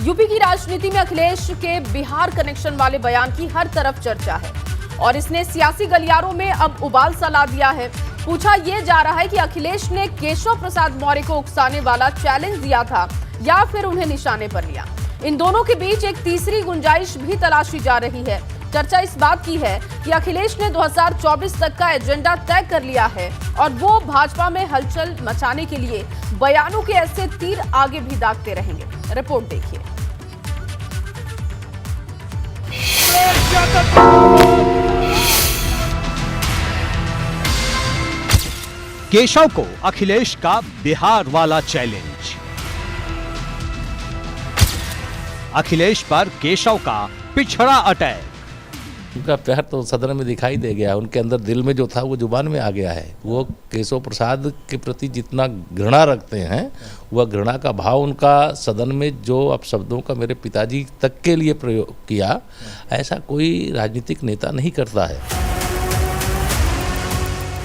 UP की राजनीति में अखिलेश के बिहार कनेक्शन वाले बयान की हर तरफ चर्चा है और इसने सियासी गलियारों में अब उबाल सा ला दिया है। पूछा यह जा रहा है कि अखिलेश ने केशव प्रसाद मौर्य को उकसाने वाला चैलेंज दिया था या फिर उन्हें निशाने पर लिया। इन दोनों के बीच एक तीसरी गुंजाइश भी तलाशी जा रही है। चर्चा इस बात की है कि अखिलेश ने 2024 तक का एजेंडा तय कर लिया है और वो भाजपा में हलचल मचाने के लिए बयानों के ऐसे तीर आगे भी दागते रहेंगे। रिपोर्ट देखिए। केशव को अखिलेश का बिहार वाला चैलेंज। अखिलेश पर केशव का पिछड़ा अटैक। उनका प्यार तो सदन में दिखाई दे गया, उनके अंदर दिल में जो था वो जुबान में आ गया है। वो केशव प्रसाद के प्रति जितना घृणा रखते हैं, वह घृणा का भाव उनका सदन में जो अपशब्दों का मेरे पिताजी तक के लिए प्रयोग किया, ऐसा कोई राजनीतिक नेता नहीं करता है।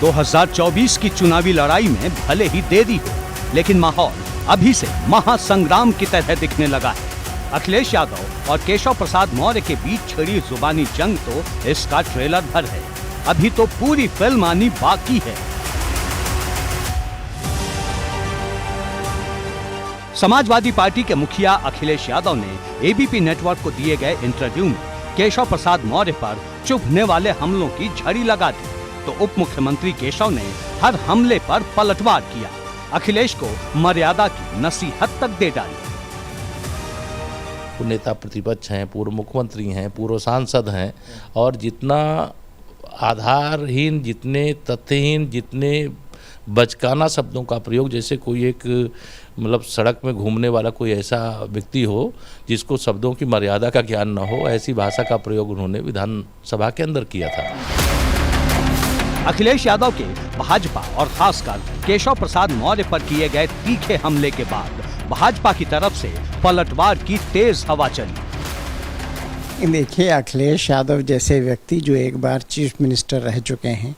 2024 की चुनावी लड़ाई में भले ही देरी हो, लेकिन माहौल अभी से महासंग्राम की तरह दिखने लगा है। अखिलेश यादव और केशव प्रसाद मौर्य के बीच छिड़ी जुबानी जंग तो इसका ट्रेलर भर है, अभी तो पूरी फिल्म आनी बाकी है। समाजवादी पार्टी के मुखिया अखिलेश यादव ने एबीपी नेटवर्क को दिए गए इंटरव्यू में केशव प्रसाद मौर्य पर चुभने वाले हमलों की झड़ी लगा दी, तो उप मुख्यमंत्री केशव ने हर हमले पर पलटवार किया, अखिलेश को मर्यादा की नसीहत तक दे डाली। नेता प्रतिपक्ष हैं, पूर्व मुख्यमंत्री हैं, पूर्व सांसद हैं, और जितना आधारहीन, जितने तथ्यहीन, जितने बचकाना शब्दों का प्रयोग, जैसे कोई एक मतलब सड़क में घूमने वाला कोई ऐसा व्यक्ति हो जिसको शब्दों की मर्यादा का ज्ञान न हो, ऐसी भाषा का प्रयोग उन्होंने विधानसभा के अंदर किया था। अखिलेश यादव के भाजपा और खासकर केशव प्रसाद मौर्य पर किए गए तीखे हमले के बाद भाजपा की तरफ से पलटवार की तेज हवा चली। देखिए, अखिलेश यादव जैसे व्यक्ति जो एक बार चीफ मिनिस्टर रह चुके हैं,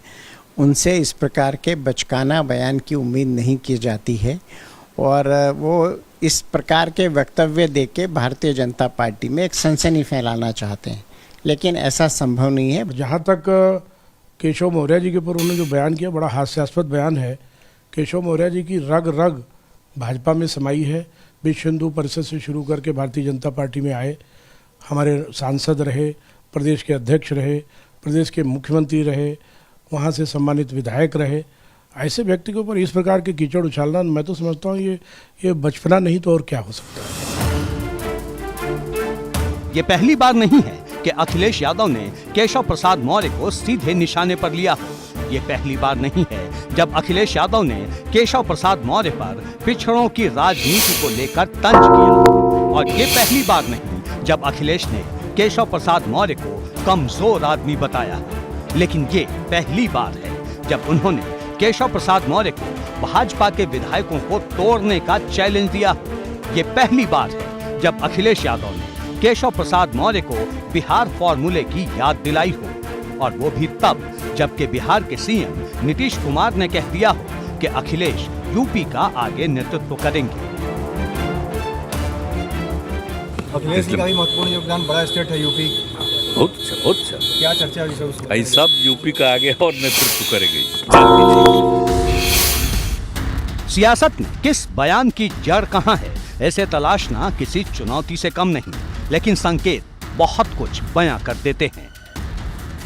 उनसे इस प्रकार के बचकाना बयान की उम्मीद नहीं की जाती है और वो इस प्रकार के वक्तव्य देके भारतीय जनता पार्टी में एक सनसनी फैलाना चाहते हैं, लेकिन ऐसा संभव नहीं है। जहाँ तक केशव मौर्य जी के ऊपर उन्होंने जो बयान किया, बड़ा हास्यास्पद बयान है। केशव मौर्य जी की रग रग भाजपा में समाई है। विश्व हिंदू परिषद से शुरू करके भारतीय जनता पार्टी में आए, हमारे सांसद रहे, प्रदेश के अध्यक्ष रहे, प्रदेश के मुख्यमंत्री रहे, वहाँ से सम्मानित विधायक रहे। ऐसे व्यक्ति के ऊपर इस प्रकार के कीचड़ उछालना, मैं तो समझता हूँ ये बचपना नहीं तो और क्या हो सकता है। ये पहली बार नहीं है कि अखिलेश यादव ने केशव प्रसाद मौर्य को सीधे निशाने पर लिया हो। ये पहली बार नहीं है जब अखिलेश यादव ने केशव प्रसाद मौर्य पर पिछड़ों की राजनीति को लेकर तंज किया, और ये पहली बार नहीं जब अखिलेश ने केशव प्रसाद मौर्य को कमजोर आदमी बताया। लेकिन ये पहली बार है जब उन्होंने केशव प्रसाद मौर्य को भाजपा के विधायकों को तोड़ने का चैलेंज दिया। ये पहली बार है जब अखिलेश यादव ने केशव प्रसाद मौर्य को बिहार फॉर्मूले की याद दिलाई हो, और वो भी तब जबकि बिहार के सीएम नीतीश कुमार ने कह दिया हो कि अखिलेश यूपी का आगे नेतृत्व करेंगे। अखिलेश जी का भी महत्वपूर्ण योगदान, बड़ा स्टेट है यूपी। बहुत अच्छा, बहुत अच्छा। क्या चर्चा है ऐसा सब यूपी का आगे और नेतृत्व करेंगे। सियासत में किस बयान की जड़ कहां है, ऐसे तलाशना किसी चुनौती से कम नहीं, लेकिन संकेत बहुत कुछ बयां कर देते हैं।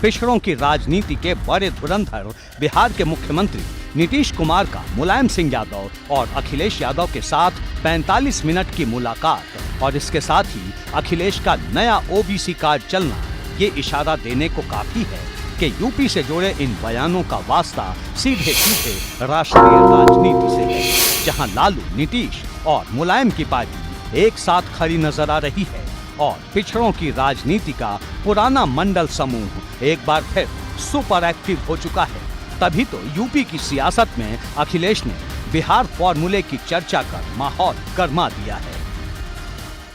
पिछड़ों की राजनीति के बड़े धुरंधर बिहार के मुख्यमंत्री नीतीश कुमार का मुलायम सिंह यादव और अखिलेश यादव के साथ 45 मिनट की मुलाकात, और इसके साथ ही अखिलेश का नया ओबीसी कार्ड चलना, ये इशारा देने को काफी है कि यूपी से जुड़े इन बयानों का वास्ता सीधे सीधे राष्ट्रीय राजनीति से है, जहां लालू, नीतीश और मुलायम की पार्टी एक साथ खड़ी नजर आ रही है, और पिछड़ों की राजनीति का पुराना मंडल समूह एक बार फिर सुपर एक्टिव हो चुका है। तभी तो यूपी की सियासत में अखिलेश ने बिहार फॉर्मूले की चर्चा कर माहौल गर्मा दिया है।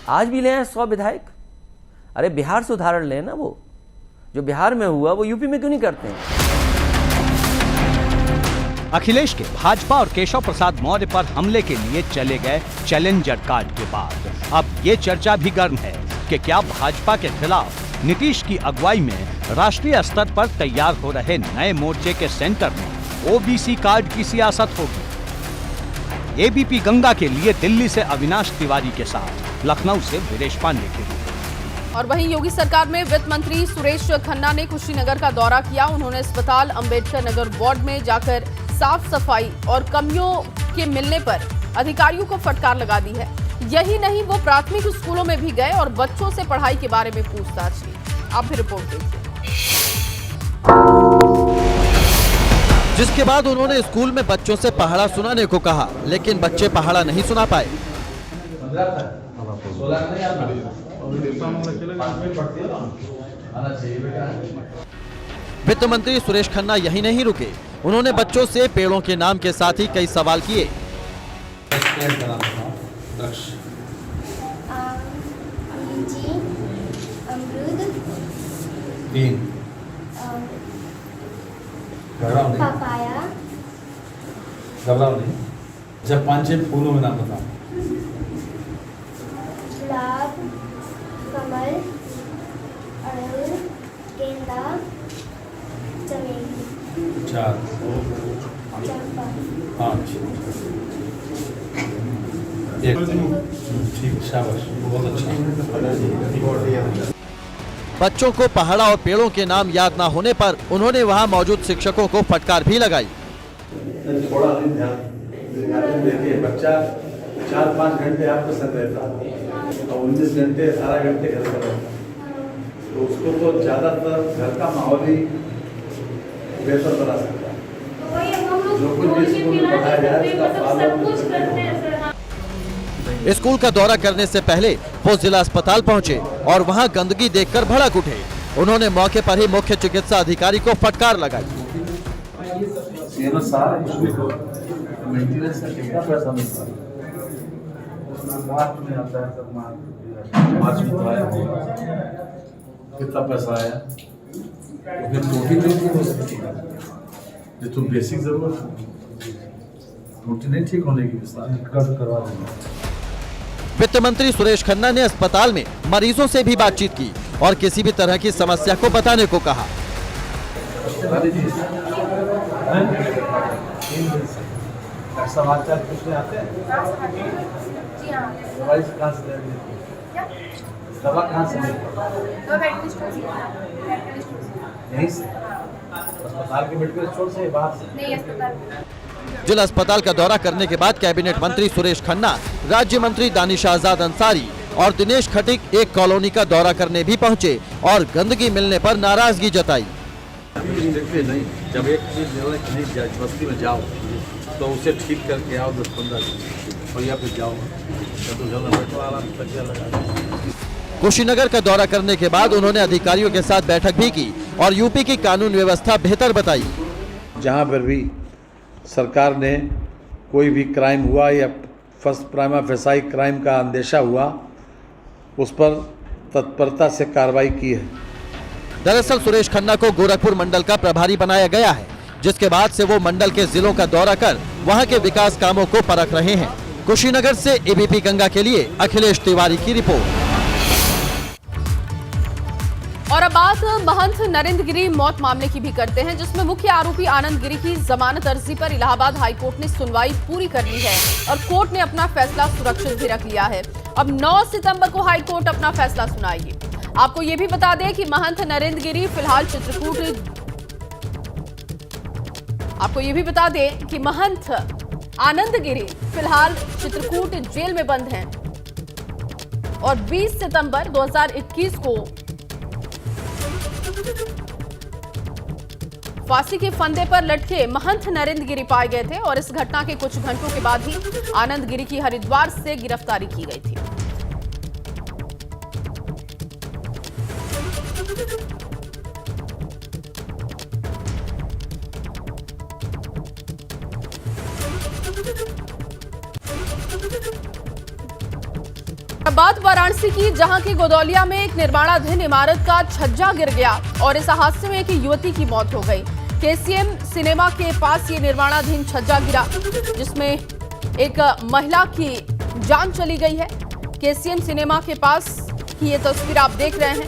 आज भी ले हैं 100 विधायक। अरे बिहार से उदाहरण लें ना, वो जो बिहार में हुआ वो यूपी में क्यों नहीं करते हैं? अखिलेश के भाजपा और केशव प्रसाद मौर्य पर हमले के लिए चले गए चैलेंजर कार्ड के बाद अब ये चर्चा भी गर्म है कि क्या भाजपा के खिलाफ नीतीश की अगुवाई में राष्ट्रीय स्तर पर तैयार हो रहे नए मोर्चे के सेंटर में ओबीसी कार्ड की सियासत होगी। एबीपी गंगा के लिए दिल्ली से अविनाश तिवारी के साथ लखनऊ से वीरेश पांडे के लिए। और वहीं योगी सरकार में वित्त मंत्री सुरेश खन्ना ने कुशीनगर का दौरा किया। उन्होंने अस्पताल अंबेडकर नगर वार्ड में जाकर साफ सफाई और कमियों के मिलने पर अधिकारियों को फटकार लगा दी है। यही नहीं, वो प्राथमिक स्कूलों में भी गए और बच्चों से पढ़ाई के बारे में पूछताछ की। आप भी रिपोर्ट देखिए। जिसके बाद उन्होंने स्कूल में बच्चों से पहाड़ा सुनाने को कहा, लेकिन बच्चे पहाड़ा नहीं सुना पाए। वित्त मंत्री सुरेश खन्ना यही नहीं रुके, उन्होंने बच्चों से पेड़ों के नाम के साथ ही कई सवाल किए। पापाया, घबराओ नहीं। जब 5-6 फूलों में नाम बताओ। गुलाब, कमल, अड़हुल, गेंदा, चमेली, 4, चंपा, 5, 1। ठीक, शाबाश, बहुत अच्छा। बच्चों को पहाड़ा और पेड़ों के नाम याद ना होने पर उन्होंने वहां मौजूद शिक्षकों को फटकार भी लगाई। थोड़ा ध्यान देखिए, बच्चा 4-5 घंटे आपके साथ रहता है और 19 घंटे 18 घंटे घर पर रहता है, तो उसको तो ज़्यादातर घर का माहौल ही बेहतर बना सकता है। जो कुछ भी स्कूल में पढ़ाया जाए उसका स्कूल का दौरा करने से पहले वो जिला अस्पताल पहुंचे और वहां गंदगी देखकर भड़क उठे। उन्होंने मौके पर ही मुख्य चिकित्सा अधिकारी को फटकार लगाई। मेंटेनेंस का कितना पैसा मिलता है? मार्च में आता है, सब मार्च में तो आया होगा। कितना पैसा आया? तो फिर प्रोटीन नहीं हो सकती, ये तो बेसिक जरूरत है। प्रोटीन नहीं ठीक होने की विस्तार करवा देंगे। वित्त मंत्री सुरेश खन्ना ने अस्पताल में मरीजों से भी बातचीत की और किसी भी तरह की समस्या को बताने को कहा। समाचार पूछने आते हैं? जी हाँ। दवाई कहाँ से ले रहे हैं? दवा कहाँ से ले रहे हैं? यहीं से? अस्पताल के मेडिकल स्टोर से, बाहर से? नहीं, अस्पताल। जिला अस्पताल का दौरा करने के बाद कैबिनेट मंत्री सुरेश खन्ना, राज्य मंत्री दानिश आजाद अंसारी और दिनेश खटीक एक कॉलोनी का दौरा करने भी पहुंचे और गंदगी मिलने पर नाराजगी जताई। देखिए नहीं, जब एक चीज बस्ती में जाओ तो उसे ठीक करके आओ 10-15 दिन, और या फिर जाओ तो जल बैठो आराम तकिया लगा। कुशीनगर का दौरा करने के बाद उन्होंने अधिकारियों के साथ बैठक भी की और यूपी की कानून व्यवस्था बेहतर बताई। जहाँ पर भी सरकार ने कोई भी क्राइम हुआ या फर्स्ट प्राइमा फेसाई क्राइम का अंदेशा हुआ, उस पर तत्परता से कार्रवाई की है। दरअसल सुरेश खन्ना को गोरखपुर मंडल का प्रभारी बनाया गया है, जिसके बाद से वो मंडल के जिलों का दौरा कर वहां के विकास कामों को परख रहे हैं। कुशीनगर से एबीपी गंगा के लिए अखिलेश तिवारी की रिपोर्ट। और अब बात महंत नरेंद्र गिरी मौत मामले की भी करते हैं, जिसमें मुख्य आरोपी आनंद गिरी की जमानत अर्जी पर इलाहाबाद हाईकोर्ट ने सुनवाई पूरी कर ली है और कोर्ट ने अपना फैसला सुरक्षित भी रख लिया है। अब 9 सितंबर को हाईकोर्ट अपना फैसला सुनाएगी। आपको ये भी बता दें कि महंत नरेंद्र गिरी फिलहाल आनंद गिरी फिलहाल चित्रकूट जेल में बंद हैं और 20 सितंबर 2021 को फांसी के फंदे पर लटके महंत नरेंद्र गिरी पाए गए थे और इस घटना के कुछ घंटों के बाद ही आनंद गिरी की हरिद्वार से गिरफ्तारी की गई थी। बात वाराणसी की, जहां की गोदौलिया में एक निर्माणाधीन इमारत का छज्जा गिर गया और इस हादसे में एक युवती की मौत हो गई। केसीएम सिनेमा के पास ये निर्माणाधीन छज्जा गिरा, जिसमें एक महिला की जान चली गई है। केसीएम सिनेमा के पास की ये तस्वीर आप देख रहे हैं।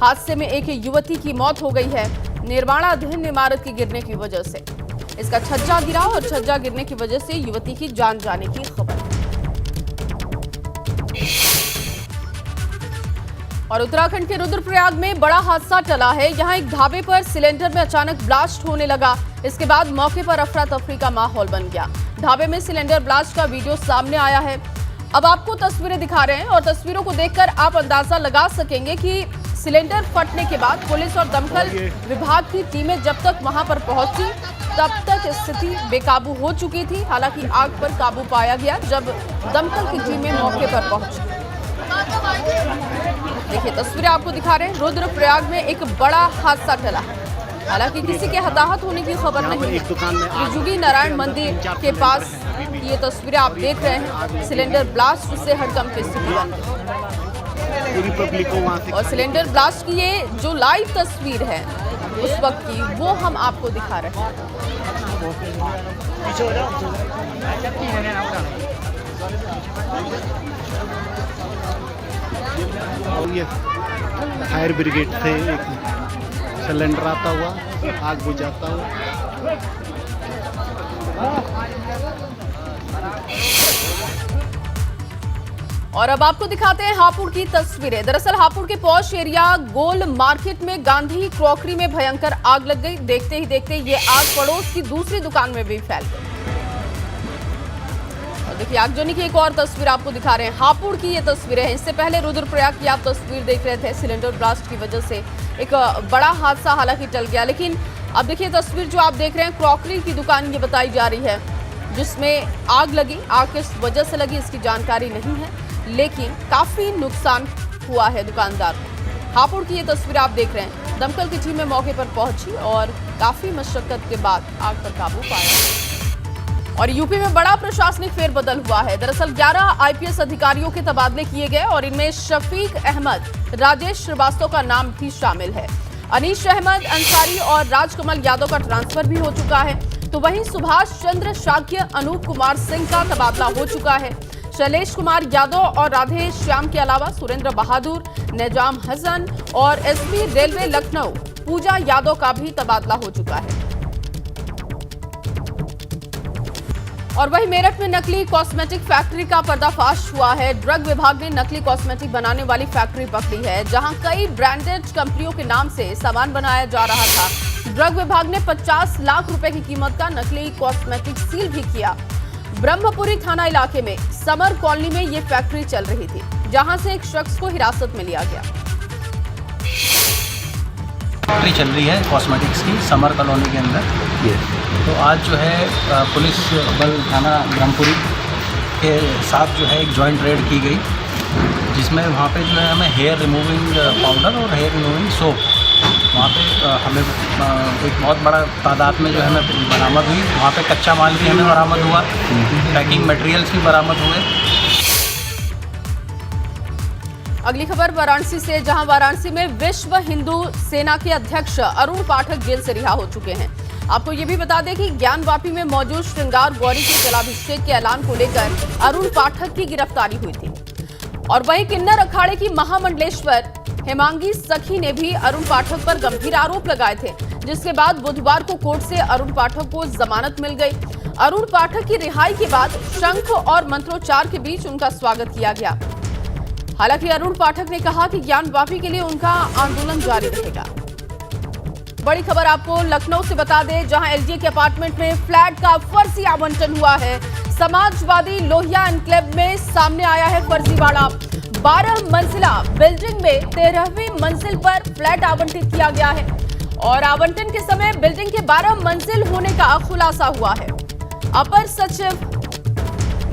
हादसे में एक युवती की मौत हो गई है निर्माणाधीन इमारत के गिरने की वजह से। इसका छज्जा गिरा और छज्जा गिरने की वजह से युवती की जान जाने की खबर। और उत्तराखंड के रुद्रप्रयाग में बड़ा हादसा टला है। यहां एक ढाबे पर सिलेंडर में अचानक ब्लास्ट होने लगा। इसके बाद मौके पर अफरा तफरी का माहौल बन गया। ढाबे में सिलेंडर ब्लास्ट का वीडियो सामने आया है। अब आपको तस्वीरें दिखा रहे हैं और तस्वीरों को देखकर आप अंदाजा लगा सकेंगे कि सिलेंडर फटने के बाद पुलिस और दमकल विभाग की टीमें जब तक वहां पर पहुंची तब तक स्थिति बेकाबू हो चुकी थी। हालांकि आग पर काबू पाया गया जब दमकल की टीमें मौके पर पहुंची। देखिए तस्वीरें आपको दिखा रहे हैं। रुद्रप्रयाग में एक बड़ा हादसा टला है। हालांकि किसी के हताहत होने की खबर नहीं है। जुगी नारायण मंदिर के पास ये तस्वीरें आप देख रहे हैं। सिलेंडर ब्लास्ट से हड़कंप की स्थिति बन गई और सिलेंडर ब्लास्ट की ये जो लाइव तस्वीर है उस वक्त की वो हम आपको दिखा रहे हैं। ये फायर ब्रिगेड से एक सिलेंडर आता हुआ आग बुझाता हुआ। और अब आपको दिखाते हैं हापुड़ की तस्वीरें। दरअसल हापुड़ के पॉश एरिया गोल मार्केट में गांधी क्रॉकरी में भयंकर आग लग गई। देखते ही देखते ये आग पड़ोस की दूसरी दुकान में भी फैल गई। और देखिए आगजनी की एक और तस्वीर आपको दिखा रहे हैं। हापुड़ की ये तस्वीरें हैं। इससे पहले रुद्रप्रयाग की आप तस्वीर देख रहे थे। सिलेंडर ब्लास्ट की वजह से एक बड़ा हादसा हालांकि टल गया, लेकिन अब देखिए तस्वीर जो आप देख रहे हैं क्रॉकरी की दुकान ये बताई जा रही है जिसमें आग लगी। आग किस वजह से लगी इसकी जानकारी नहीं है, लेकिन काफी नुकसान हुआ है दुकानदार को। हापुड़ की ये तस्वीर आप देख रहे हैं। दमकल की टीमें मौके पर पहुंची और काफी मशक्कत के बाद आग पर काबू पाया। और यूपी में बड़ा प्रशासनिक फेरबदल हुआ है। दरअसल 11 आईपीएस अधिकारियों के तबादले किए गए और इनमें शफीक अहमद, राजेश श्रीवास्तव का नाम भी शामिल है। अनीश अहमद अंसारी और राजकमल यादव का ट्रांसफर भी हो चुका है। तो वहीं सुभाष चंद्र शाक्य, अनूप कुमार सिंह का तबादला हो चुका है। शैलेश कुमार यादव और राधे श्याम के अलावा सुरेंद्र बहादुर, निजाम हसन और एसपी रेलवे लखनऊ पूजा यादव का भी तबादला हो चुका है। और वहीं मेरठ में नकली कॉस्मेटिक फैक्ट्री का पर्दाफाश हुआ है। ड्रग विभाग ने नकली कॉस्मेटिक बनाने वाली फैक्ट्री पकड़ी है, जहां कई ब्रांडेड कंपनियों के नाम से सामान बनाया जा रहा था। ड्रग विभाग ने 50 लाख रुपए की कीमत का नकली कॉस्मेटिक सील भी किया। ब्रह्मपुरी थाना इलाके में समर कॉलोनी में ये फैक्ट्री चल रही थी, जहां से एक शख्स को हिरासत में लिया गया। फैक्ट्री चल रही है कॉस्मेटिक्स की समर कॉलोनी के अंदर। तो आज जो है पुलिस बल थाना ब्रह्मपुरी के साथ जो है एक जॉइंट रेड की गई, जिसमें वहाँ पे जो है हमें हेयर रिमूविंग पाउडर और हेयर रिमूविंग सोप वहाँ पे हमें एक बहुत बड़ा तादाद में जो है हमें बरामद हुई। वहाँ पे कच्चा माल भी हमें बरामद हुआ, पैकिंग मटेरियल्स भी बरामद हुए। अगली खबर वाराणसी से, जहां वाराणसी में विश्व हिंदू सेना के अध्यक्ष अरुण पाठक जेल से रिहा हो चुके हैं। आपको ये भी बता दें कि ज्ञानवापी में मौजूद श्रृंगार गौरी के जलाभिषेक के ऐलान को लेकर अरुण पाठक की गिरफ्तारी हुई थी। और वहीं किन्नर अखाड़े की महामंडलेश्वर हेमांगी सखी ने भी अरुण पाठक पर गंभीर आरोप लगाए थे, जिसके बाद बुधवार को कोर्ट से अरुण पाठक को जमानत मिल गई। अरुण पाठक की रिहाई के बाद शंख और मंत्रोच्चार के बीच उनका स्वागत किया गया। हालांकि अरुण पाठक ने कहा कि ज्ञानवापी के लिए उनका आंदोलन जारी रहेगा। बड़ी खबर आपको लखनऊ से बता दें, जहां एलजीए के अपार्टमेंट में फ्लैट का फर्जी आवंटन हुआ है। समाजवादी लोहिया एनक्लेव में सामने आया है फर्जीवाड़ा। 12 मंजिला बिल्डिंग में 13वीं मंजिल पर फ्लैट आवंटित किया गया है और आवंटन के समय बिल्डिंग के 12 मंजिल होने का खुलासा हुआ है। अपर सचिव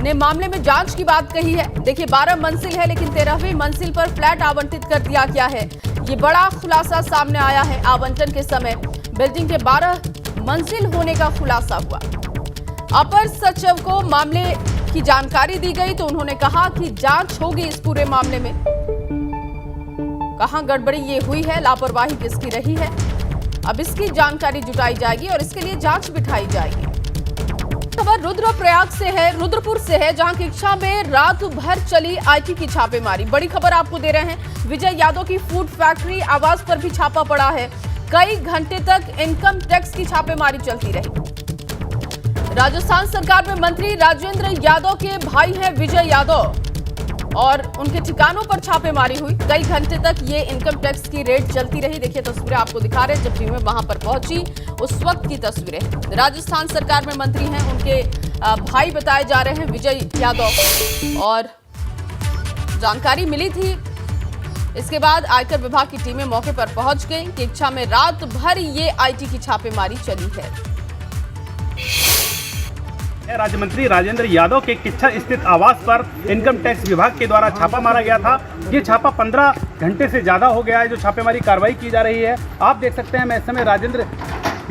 ने मामले में जांच की बात कही है। देखिए 12 मंजिल है लेकिन 13वीं मंजिल पर फ्लैट आवंटित कर दिया गया है। ये बड़ा खुलासा सामने आया है। आवंटन के समय बिल्डिंग के 12 मंजिल होने का खुलासा हुआ। अपर सचिव को मामले की जानकारी दी गई तो उन्होंने कहा कि जांच होगी इस पूरे मामले में। कहां गड़बड़ी ये हुई है, लापरवाही किसकी रही है, अब इसकी जानकारी जुटाई जाएगी और इसके लिए जांच बिठाई जाएगी। खबर रुद्रप्रयाग से है, रुद्रपुर से है, जहां कक्षा में रात भर चली आईटी की छापेमारी। बड़ी खबर आपको दे रहे हैं, विजय यादव की फूड फैक्ट्री आवास पर भी छापा पड़ा है। कई घंटे तक इनकम टैक्स की छापेमारी चलती रही। राजस्थान सरकार में मंत्री राजेंद्र यादव के भाई हैं विजय यादव और उनके ठिकानों पर छापेमारी हुई। कई घंटे तक ये इनकम टैक्स की रेड चलती रही। देखिए तस्वीरें आपको दिखा रहे हैं, जब टीमें वहां पर पहुंची उस वक्त की तस्वीरें। राजस्थान सरकार में मंत्री हैं, उनके भाई बताए जा रहे हैं विजय यादव, और जानकारी मिली थी। इसके बाद आयकर विभाग की टीमें मौके पर पहुंच गई। कक्षा में रात भर ये आईटी की छापेमारी चली है। राज्य मंत्री राजेंद्र यादव के किच्छा स्थित आवास पर इनकम टैक्स विभाग के द्वारा छापा मारा गया था। ये छापा 15 घंटे से ज़्यादा हो गया है जो छापेमारी कार्रवाई की जा रही है। आप देख सकते हैं मैं इस समय राजेंद्र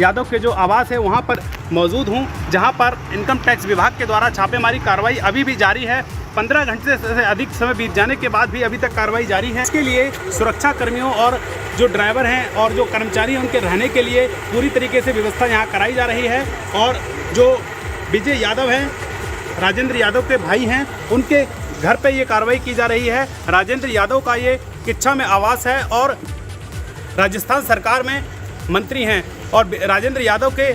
यादव के जो आवास है वहाँ पर मौजूद हूँ, जहाँ पर इनकम टैक्स विभाग के द्वारा छापेमारी कार्रवाई अभी भी जारी है। 15 घंटे से अधिक समय बीत जाने के बाद भी अभी तक कार्रवाई जारी है। इसके लिए सुरक्षा कर्मियों और जो ड्राइवर हैं और जो कर्मचारी हैं उनके रहने के लिए पूरी तरीके से व्यवस्था यहाँ कराई जा रही है। और जो विजय यादव हैं, राजेंद्र यादव के भाई हैं, उनके घर पे ये कार्रवाई की जा रही है। राजेंद्र यादव का ये किच्छा में आवास है और राजस्थान सरकार में मंत्री हैं और राजेंद्र यादव के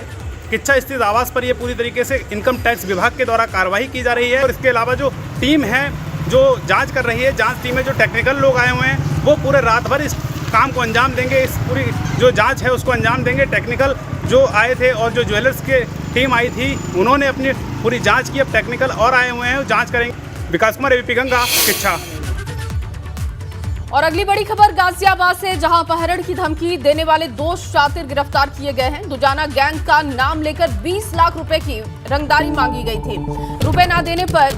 किच्छा स्थित आवास पर ये पूरी तरीके से इनकम टैक्स विभाग के द्वारा कार्रवाई की जा रही है। और इसके अलावा जो टीम है जो जांच कर रही है, जांच टीम में जो टेक्निकल लोग आए हुए हैं वो पूरे रात भर इस काम को अंजाम देंगे। इस पूरी जो जांच है उसको अंजाम देंगे। टेक्निकल जो आए थे और जो ज्वेलर्स के टीम आई थी उन्होंने अपनी पूरी जांच की। अब टेक्निकल और आए हुए हैं, जांच करेंगे। विकास कुमार, एबीपी गंगा, किच्छा। और अगली बड़ी खबर गाजियाबाद से, जहां अपहरण की धमकी देने वाले 2 शातिर गिरफ्तार किए गए हैं। दुजाना गैंग का नाम लेकर 20 लाख रुपए की रंगदारी मांगी गई थी। रुपए ना देने पर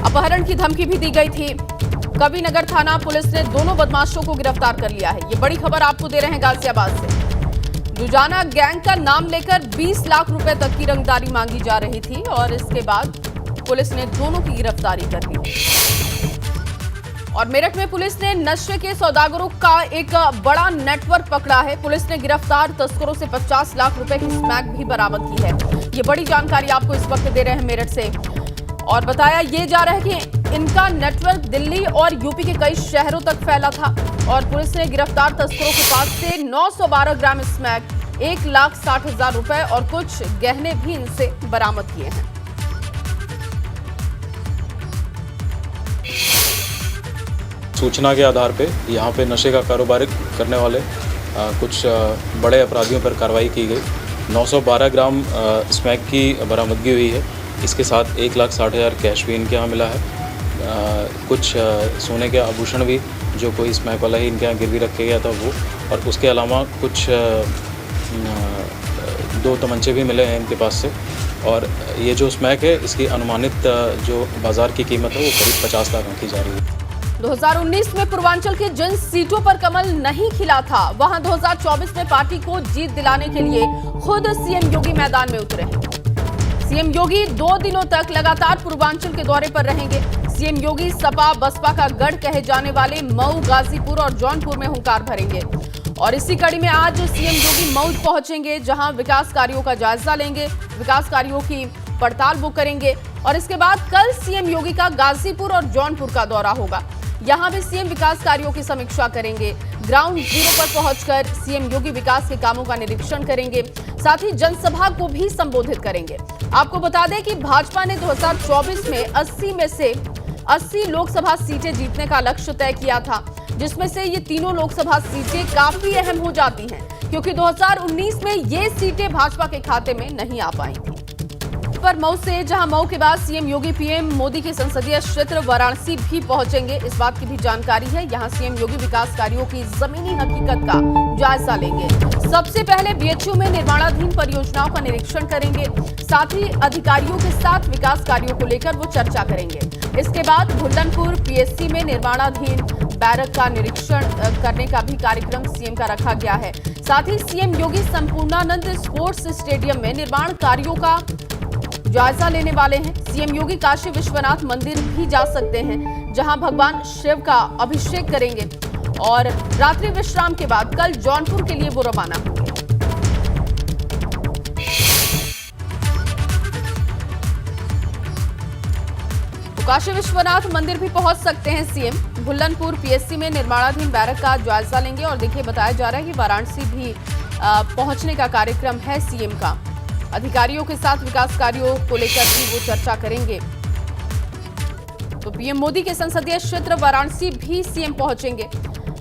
अपहरण की धमकी भी दी गई थी। कबीरनगर थाना पुलिस ने दोनों बदमाशों को गिरफ्तार कर लिया है। ये बड़ी खबर आपको दे रहे हैं गाजियाबाद से। दुजाना गैंग का नाम लेकर 20 लाख रुपए तक की रंगदारी मांगी जा रही थी और इसके बाद पुलिस ने दोनों की गिरफ्तारी कर ली। और मेरठ में पुलिस ने नशे के सौदागरों का एक बड़ा नेटवर्क पकड़ा है। पुलिस ने गिरफ्तार तस्करों से 50 लाख रुपए की स्मैक भी बरामद की है। ये बड़ी जानकारी आपको इस वक्त दे रहे हैं मेरठ से। और बताया ये जा रहा है कि इनका नेटवर्क दिल्ली और यूपी के कई शहरों तक फैला था और पुलिस ने गिरफ्तार तस्करों के पास से 912 ग्राम स्मैक, 1,60,000 रुपए और कुछ गहने भी इनसे बरामद किए हैं। सूचना के आधार पे यहाँ पे नशे का कारोबार करने वाले कुछ बड़े अपराधियों पर कार्रवाई की गई। 912 ग्राम स्मैक की बरामदगी हुई है। इसके साथ 1,60,000 कैश भी इनके यहाँ मिला है। कुछ सोने के आभूषण भी जो कोई स्मैक वाला ही इनके यहाँ गिरवी रखे गया था वो, और उसके अलावा कुछ 2 तमंचे भी मिले हैं इनके पास से। और ये जो स्मैक है इसकी अनुमानित जो बाज़ार की कीमत है वो करीब 50 लाख आंकी जा रही है। 2019 में पूर्वांचल के जिन सीटों पर कमल नहीं खिला था, वहां 2024 में पार्टी को जीत दिलाने के लिए खुद सीएम योगी मैदान में उतरे हैं। सीएम योगी 2 दिनों तक लगातार पूर्वांचल के दौरे पर रहेंगे। सीएम योगी सपा बसपा का गढ़ कहे जाने वाले मऊ, गाजीपुर और जौनपुर में हुंकार भरेंगे। और इसी कड़ी में आज सीएम योगी मऊ पहुंचेंगे, जहां विकास कार्यों का जायजा लेंगे, विकास कार्यों की पड़ताल वो करेंगे। और इसके बाद कल सीएम योगी का गाजीपुर और जौनपुर का दौरा होगा। यहां भी सीएम विकास कार्यों की समीक्षा करेंगे। ग्राउंड जीरो पर पहुंचकर सीएम योगी विकास के कामों का निरीक्षण करेंगे, साथ ही जनसभा को भी संबोधित करेंगे। आपको बता दें कि भाजपा ने 2024 में 80 में से 80 लोकसभा सीटें जीतने का लक्ष्य तय किया था, जिसमें से ये तीनों लोकसभा सीटें काफी अहम हो जाती हैं, क्योंकि 2019 में ये सीटें भाजपा के खाते में नहीं आ पाई थी। पर मऊ से, जहां मऊ के बाद सीएम योगी पीएम मोदी के संसदीय क्षेत्र वाराणसी भी पहुंचेंगे, इस बात की भी जानकारी है। यहां सीएम योगी विकास कार्यों की जमीनी हकीकत का जायजा लेंगे। सबसे पहले बीएचयू में निर्माणाधीन परियोजनाओं का निरीक्षण करेंगे, साथ ही अधिकारियों के साथ विकास कार्यों को लेकर वो चर्चा करेंगे। इसके बाद भुल्लनपुर पीएससी में निर्माणाधीन बैरक का निरीक्षण करने का भी कार्यक्रम सीएम का रखा गया है। साथ ही सीएम योगी संपूर्णानंद स्पोर्ट्स स्टेडियम में निर्माण कार्यों का जायजा लेने वाले हैं। सीएम योगी काशी विश्वनाथ मंदिर भी जा सकते हैं, जहां भगवान शिव का अभिषेक करेंगे। और रात्रि विश्राम के बाद कल जौनपुर के लिए वो रवाना होंगे। काशी विश्वनाथ मंदिर भी पहुंच सकते हैं सीएम। भुल्लनपुर पीएससी में निर्माणाधीन बैरक का जायजा लेंगे और देखिए बताया जा रहा है कि वाराणसी भी पहुंचने का कार्यक्रम है सीएम का। अधिकारियों के साथ विकास कार्यों को लेकर भी वो चर्चा करेंगे। तो पीएम मोदी के संसदीय क्षेत्र वाराणसी भी सीएम पहुंचेंगे।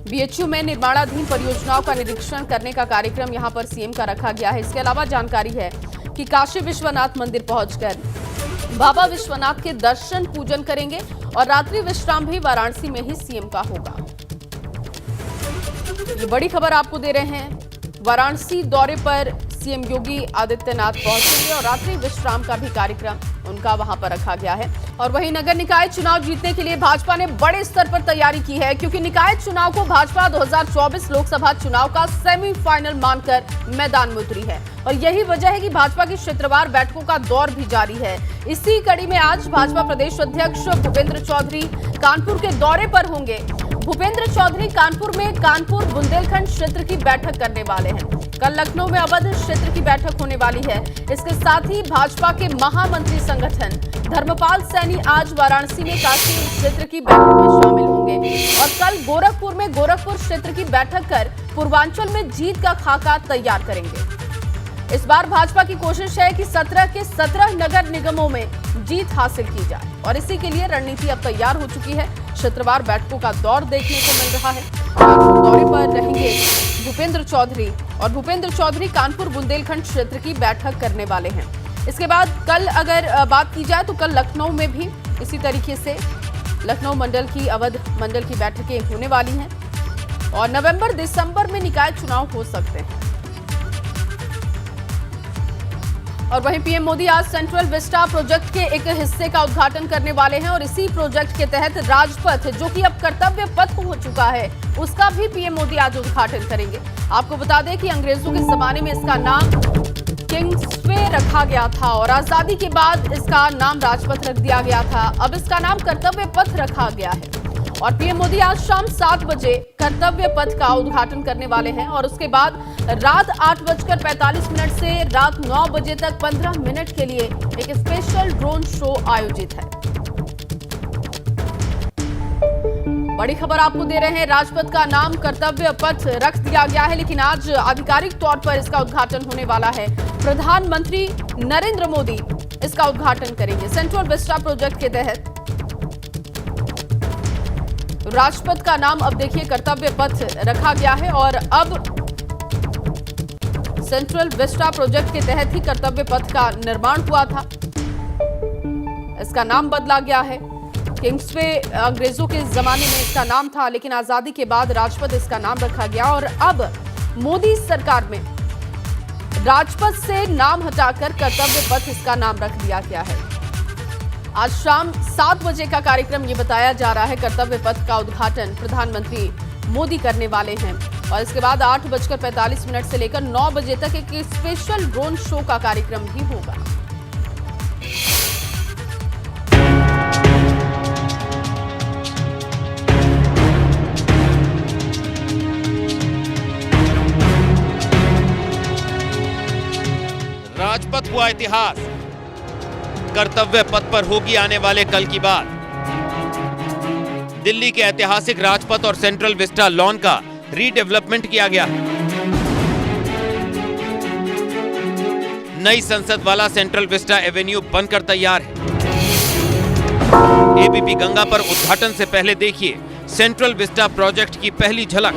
बीएचयू में निर्माणाधीन परियोजनाओं का निरीक्षण करने का कार्यक्रम यहां पर सीएम का रखा गया है। इसके अलावा जानकारी है कि काशी विश्वनाथ मंदिर पहुंचकर बाबा विश्वनाथ के दर्शन पूजन करेंगे और रात्रि विश्राम भी वाराणसी में ही सीएम का होगा। ये बड़ी खबर आपको दे रहे हैं। वाराणसी दौरे पर सीएम योगी आदित्यनाथ पहुंचेंगे और रात्रि विश्राम का भी कार्यक्रम उनका वहां पर रखा गया है। और वहीं नगर निकाय चुनाव जीतने के लिए भाजपा ने बड़े स्तर पर तैयारी की है, क्योंकि निकाय चुनाव को भाजपा 2024 लोकसभा चुनाव का सेमीफाइनल मानकर मैदान में उतरी है। और यही वजह है कि भाजपा की क्षेत्रवार बैठकों का दौर भी जारी है। इसी कड़ी में आज भाजपा प्रदेश अध्यक्ष भूपेंद्र चौधरी कानपुर के दौरे पर होंगे। भूपेंद्र चौधरी कानपुर में कानपुर बुंदेलखंड क्षेत्र की बैठक करने वाले हैं। कल लखनऊ में अवध क्षेत्र की बैठक होने वाली है। इसके साथ ही भाजपा के महामंत्री संगठन धर्मपाल सैनी आज वाराणसी में काशी क्षेत्र की बैठक में शामिल होंगे और कल गोरखपुर में गोरखपुर क्षेत्र की बैठक कर पूर्वांचल में जीत का खाका तैयार करेंगे। इस बार भाजपा की कोशिश है कि 17 के 17 नगर निगमों में जीत हासिल की जाए और इसी के लिए रणनीति अब तैयार हो चुकी है। क्षेत्रवार बैठकों का दौर देखने को मिल रहा है। कानपुर दौरे पर रहेंगे भूपेंद्र चौधरी और भूपेंद्र चौधरी कानपुर बुंदेलखंड क्षेत्र की बैठक करने वाले हैं। इसके बाद कल अगर बात की जाए तो कल लखनऊ में भी इसी तरीके से लखनऊ मंडल की अवध मंडल की बैठकें होने वाली हैं और नवंबर दिसंबर में निकाय चुनाव हो सकते हैं। और वहीं पीएम मोदी आज सेंट्रल विस्टा प्रोजेक्ट के एक हिस्से का उद्घाटन करने वाले हैं और इसी प्रोजेक्ट के तहत राजपथ, जो कि अब कर्तव्य पथ हो चुका है, उसका भी पीएम मोदी आज उद्घाटन करेंगे। आपको बता दें कि अंग्रेजों के जमाने में इसका नाम किंग्सवे रखा गया था और आजादी के बाद इसका नाम राजपथ रख दिया गया था। अब इसका नाम कर्तव्य पथ रखा गया है और पीएम मोदी आज शाम 7 बजे कर्तव्य पथ का उद्घाटन करने वाले हैं और उसके बाद रात 8:45 से रात 9 बजे तक 15 मिनट के लिए एक स्पेशल ड्रोन शो आयोजित है। बड़ी खबर आपको दे रहे हैं। राजपथ का नाम कर्तव्य पथ रख दिया गया है, लेकिन आज आधिकारिक तौर पर इसका उद्घाटन होने वाला है। प्रधानमंत्री नरेंद्र मोदी इसका उद्घाटन करेंगे। सेंट्रल विस्टा प्रोजेक्ट के तहत राजपथ का नाम अब देखिए कर्तव्य पथ रखा गया है और अब सेंट्रल विस्टा प्रोजेक्ट के तहत ही कर्तव्य पथ का निर्माण हुआ था। इसका नाम बदला गया है। किंग्सवे अंग्रेजों के जमाने में इसका नाम था, लेकिन आजादी के बाद राजपथ इसका नाम रखा गया और अब मोदी सरकार में राजपथ से नाम हटाकर कर्तव्य पथ इसका नाम रख दिया गया है। आज शाम 7 बजे का कार्यक्रम ये बताया जा रहा है। कर्तव्य पथ का उद्घाटन प्रधानमंत्री मोदी करने वाले हैं और इसके बाद 8:45 से लेकर 9 बजे तक एक स्पेशल ड्रोन शो का कार्यक्रम भी होगा। राजपथ हुआ इतिहास, कर्तव्य पथ पर होगी आने वाले कल की बात। दिल्ली के ऐतिहासिक राजपथ और सेंट्रल विस्टा लॉन का रीडेवलपमेंट किया गया। नई संसद वाला सेंट्रल विस्टा एवेन्यू बनकर तैयार है। एबीपी गंगा पर उद्घाटन से पहले देखिए सेंट्रल विस्टा प्रोजेक्ट की पहली झलक।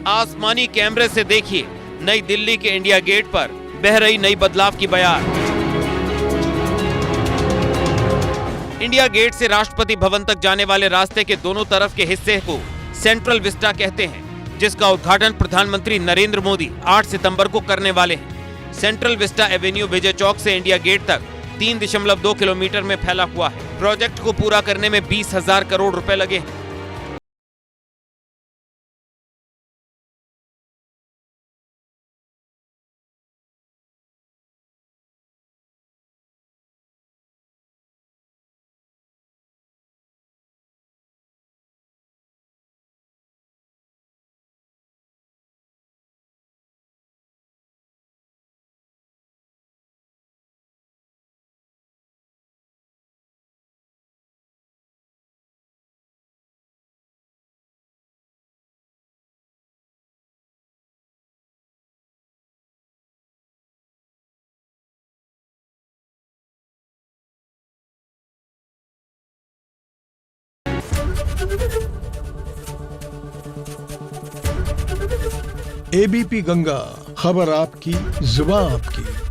आसमानी कैमरे से देखिए नई दिल्ली के इंडिया गेट पर बह रही नई बदलाव की बयार। इंडिया गेट से राष्ट्रपति भवन तक जाने वाले रास्ते के दोनों तरफ के हिस्से को सेंट्रल विस्टा कहते हैं, जिसका उद्घाटन प्रधानमंत्री नरेंद्र मोदी 8 सितंबर को करने वाले हैं। Central Vista Avenue Vijay Chowk से इंडिया गेट तक 3.2 किलोमीटर में फैला हुआ है। प्रोजेक्ट को पूरा करने में 20,000 करोड़ रुपए लगे हैं। एबीपी गंगा, खबर आपकी, जुबान आपकी।